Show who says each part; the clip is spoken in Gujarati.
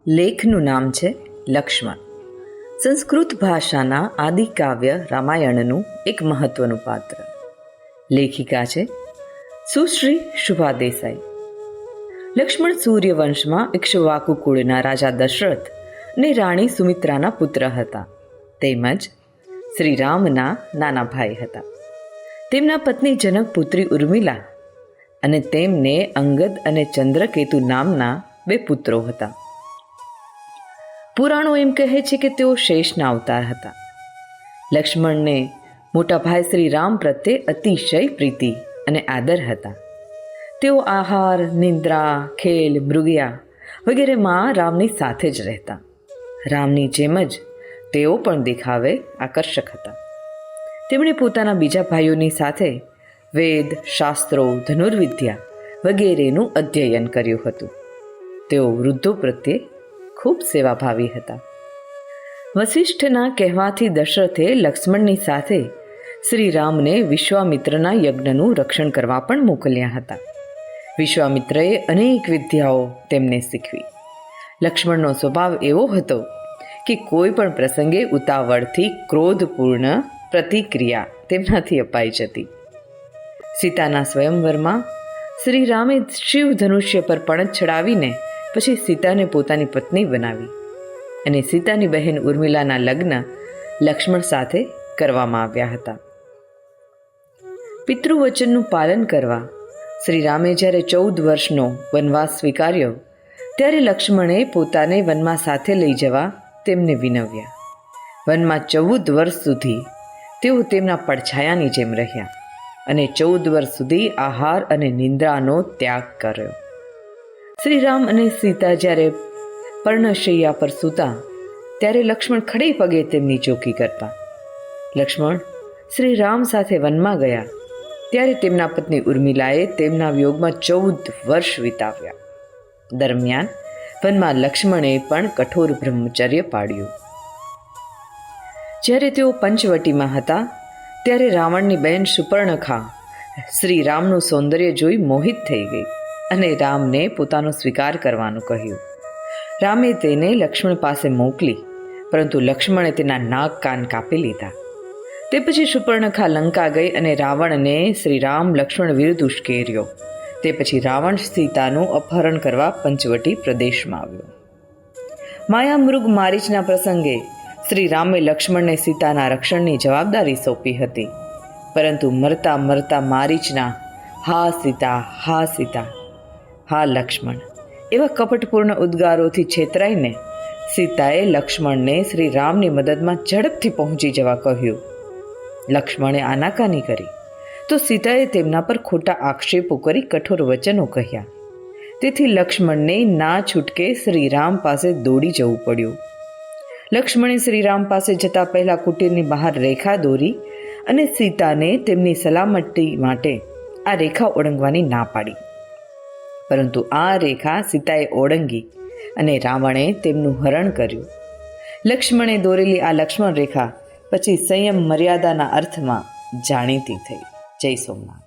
Speaker 1: લેખનું નામ છે લક્ષ્મણ. સંસ્કૃત ભાષાના આદિકાવ્ય રામાયણનું એક મહત્વનું પાત્ર. લેખિકા છે સુશ્રી શુભા દેસાઈ. લક્ષ્મણ સૂર્યવંશમાં ઇક્ષ્વાકુ કુળના રાજા દશરથ અને રાણી સુમિત્રાના પુત્ર હતા, તેમજ શ્રી રામના નાના ભાઈ હતા. તેમના પત્ની જનક પુત્રી ઉર્મિલા અને તેમને અંગદ અને ચંદ્રકેતુ નામના 2 પુત્રો હતા. પુરાણો એમ કહે છે કે તેઓ શેષના અવતાર હતા. લક્ષ્મણને મોટા ભાઈ શ્રી રામ પ્રત્યે અતિશય પ્રીતિ અને આદર હતા. તેઓ આહાર, નિંદ્રા, ખેલ, મૃગયા વગેરેમાં રામની સાથે જ રહેતા. રામની જેમ જ તેઓ પણ દેખાવે આકર્ષક હતા. તેમણે પોતાના બીજા ભાઈઓની સાથે વેદ, શાસ્ત્રો, ધનુર્વિદ્યા વગેરેનું અધ્યયન કર્યું હતું. તેઓ વૃદ્ધો પ્રત્યે ખૂબ સેવાભાવી હતા. વસિષ્ઠના કહેવાથી દશરથે લક્ષ્મણની સાથે શ્રી રામને વિશ્વામિત્રના યજ્ઞનું રક્ષણ કરવા પણ મોકલ્યા હતા. વિશ્વામિત્રએ અનેક વિદ્યાઓ તેમને શીખવી. લક્ષ્મણનો સ્વભાવ એવો હતો કે કોઈ પણ પ્રસંગે ઉતાવળથી ક્રોધપૂર્ણ પ્રતિક્રિયા તેમનાથી અપાઈ જતી. સીતાના સ્વયંવરમાં શ્રી રામે શિવ ધનુષ્ય પર પણછ ચડાવીને પછી સીતાને પોતાની પત્ની બનાવી અને સીતાની બહેન ઉર્મિલાના લગ્ન લક્ષ્મણ સાથે કરવામાં આવ્યા હતા. પિતૃવચનનું પાલન કરવા શ્રી રામે જ્યારે 14 વર્ષનો વનવાસ સ્વીકાર્યો ત્યારે લક્ષ્મણે પોતાને વનમાં સાથે લઈ જવા તેમને વિનવ્યા. વનમાં 14 વર્ષ સુધી તેઓ તેમના પડછાયાની જેમ રહ્યા અને 14 વર્ષ સુધી આહાર અને નિંદ્રાનો ત્યાગ કર્યો. શ્રી રામ અને સીતા જ્યારે પર્ણશૈયા પર સૂતા ત્યારે લક્ષ્મણ ખડે પગે તેમની ચોકી કરતા. લક્ષ્મણ શ્રી રામ સાથે વનમાં ગયા ત્યારે તેમના પત્ની ઉર્મિલાએ તેમના વિયોગમાં 14 વર્ષ વિતાવ્યા. દરમિયાન વનમાં લક્ષ્મણે પણ કઠોર બ્રહ્મચર્ય પાળ્યું. જ્યારે તેઓ પંચવટીમાં હતા ત્યારે રાવણની બહેન સુપર્ણખા શ્રી રામનું સૌંદર્ય જોઈ મોહિત થઈ ગઈ અને રામને પોતાનો સ્વીકાર કરવાનું કહ્યું. રામે તેને લક્ષ્મણ પાસે મોકલી, પરંતુ લક્ષ્મણે તેના નાક કાન કાપી લીધા. તે પછી સુપર્ણખા લંકા ગઈ અને રાવણને શ્રી રામ લક્ષ્મણ વિરુદ્ધ ઉશ્કેર્યો. તે પછી રાવણ સીતાનું અપહરણ કરવા પંચવટી પ્રદેશમાં આવ્યો. માયામૃગ મારીચના પ્રસંગે શ્રી રામે લક્ષ્મણને સીતાના રક્ષણની જવાબદારી સોંપી હતી, પરંતુ મરતા મરતા મારીચના હા સીતા, હા સીતા, હા લક્ષ્મણ એવા કપટપૂર્ણ ઉદ્ગારોથી છેતરાઈને સીતાએ લક્ષ્મણને શ્રી રામની મદદમાં ઝડપથી પહોંચી જવા કહ્યું. લક્ષ્મણે આનાકાની કરી તો સીતાએ તેમના પર ખોટા આક્ષેપો કરી કઠોર વચનો કહ્યા. તેથી લક્ષ્મણને ના છૂટકે શ્રી રામ પાસે દોડી જવું પડ્યું. લક્ષ્મણે શ્રી રામ પાસે જતા પહેલા કુટીરની બહાર રેખા દોરી અને સીતાને તેમની સલામતી માટે આ રેખા ઓળંગવાની ના પાડી. પરંતુ આ રેખા સીતાએ ઓળંગી અને રાવણે તેમનું હરણ કર્યું. લક્ષ્મણે દોરેલી આ લક્ષ્મણ રેખા પછી સંયમ મર્યાદાના અર્થમાં જાણીતી થઈ. જય સોમનાથ.